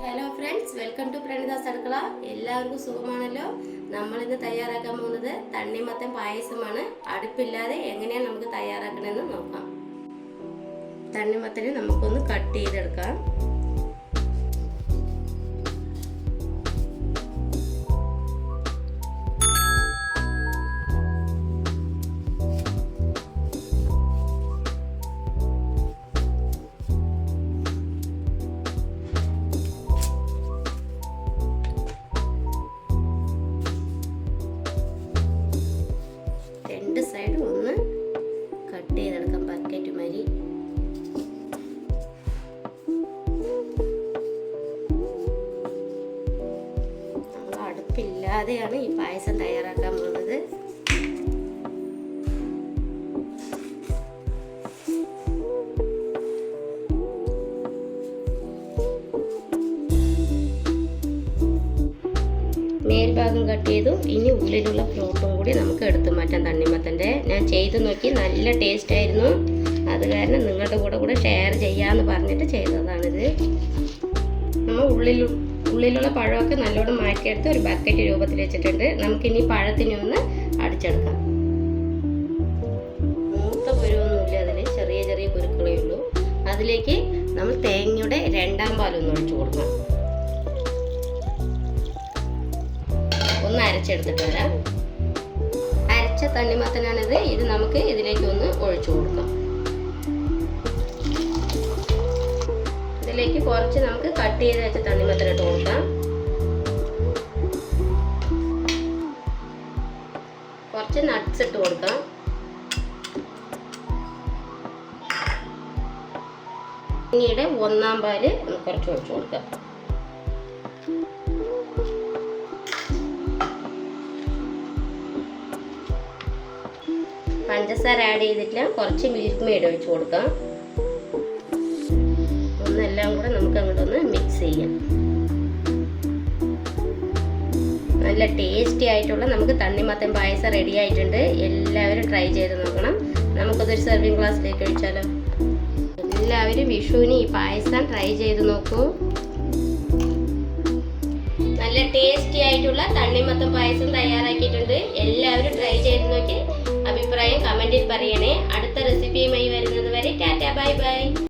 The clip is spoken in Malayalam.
ഹലോ ഫ്രണ്ട്സ്, വെൽക്കം ടു പ്രണിതാസ് അടുക്കള. എല്ലാവർക്കും സുഖമാണല്ലോ. നമ്മളിന്ന് തയ്യാറാക്കാൻ പോകുന്നത് തണ്ണിമത്തൻ പായസമാണ്. അടുപ്പില്ലാതെ എങ്ങനെയാണ് നമുക്ക് തയ്യാറാക്കണമെന്ന് നോക്കാം. തണ്ണിമത്തനെ നമുക്കൊന്ന് കട്ട് ചെയ്തെടുക്കാം. രണ്ട് സൈഡും ഒന്ന് കട്ട് ചെയ്തെടുക്കാം ബക്കറ്റ് മാതിരി. നമ്മൾ അടുപ്പില്ലാതെയാണ് ഈ പായസം തയ്യാറാക്കാൻ പോകുന്നത്. മേൽഭാഗം കട്ട് ചെയ്തു. ഇനി ഉള്ളിലുള്ള ഫ്രൂട്ടും കൂടി നമുക്ക് എടുത്തു മാറ്റാം. തണ്ണിമത്തൻ്റെ ഞാൻ ചെയ്തു നോക്കി, നല്ല ടേസ്റ്റ് ആയിരുന്നു. അത് കാരണം നിങ്ങളുടെ കൂടെ ഷെയർ ചെയ്യാമെന്ന് പറഞ്ഞിട്ട് ചെയ്തതാണിത്. നമ്മൾ ഉള്ളിലുള്ള പഴമൊക്കെ നല്ലോണം മാറ്റിയെടുത്ത് ഒരു ബക്കറ്റ് രൂപത്തിൽ വെച്ചിട്ടുണ്ട്. നമുക്കിനി പഴത്തിനെ ഒന്ന് അടിച്ചെടുക്കാം. മൂത്ത കുരുവൊന്നുമില്ല, അതിൽ ചെറിയ ചെറിയ കുരുക്കളേ ഉള്ളൂ. അതിലേക്ക് നമ്മൾ തേങ്ങയുടെ രണ്ടാം പാലൊന്ന് ഒഴിച്ചു കൊടുക്കാം. ഒന്ന് അരച്ചെടുത്തിട്ട് വരാം. അരച്ച തണ്ണിമത്തനാണിത്. ഇത് നമുക്ക് ഇതിലേക്ക് ഒന്ന് ഒഴിച്ചു കൊടുക്കാം. ഇതിലേക്ക് കുറച്ച് നമുക്ക് കട്ട് ചെയ്ത് വെച്ച തണ്ണിമത്തൻ ഇട്ട് കൊടുക്കാം. കുറച്ച് നട്ട്സ് ഇട്ട് കൊടുക്കാം. പിന്നീട് ഒന്നാം പാല് കുറച്ച് ഒഴിച്ചു കൊടുക്കാം. പഞ്ചസാര ആഡ് ചെയ്തിട്ടില്ല. കുറച്ച് മിൽക്ക് മെയ്ഡ് ഒഴിച്ച് കൊടുക്കാം. ഒന്നെല്ലാം കൂടെ നമുക്ക് അങ്ങോട്ടൊന്ന് മിക്സ് ചെയ്യാം. നല്ല ടേസ്റ്റി ആയിട്ടുള്ള നമുക്ക് തണ്ണിമത്തൻ പായസം റെഡി ആയിട്ടുണ്ട്. എല്ലാവരും ട്രൈ ചെയ്ത് നോക്കണം. നമുക്കതൊരു സെർവിങ് ഗ്ലാസ്സിലേക്ക് ഒഴിച്ചാലോ. എല്ലാവരും വിഷുവിന് ഈ പായസം ട്രൈ ചെയ്ത് നോക്കൂ. നല്ല ടേസ്റ്റി ആയിട്ടുള്ള തണ്ണിമത്തൻ പായസം തയ്യാറാക്കിയിട്ടുണ്ട്. എല്ലാവരും ട്രൈ ചെയ്ത് നോക്കി അഭിപ്രായം കമന്റിൽ പറയണേ. അടുത്ത റെസിപ്പിയുമായി വരുന്നത് വരെ ടാറ്റ, ബൈ ബൈ.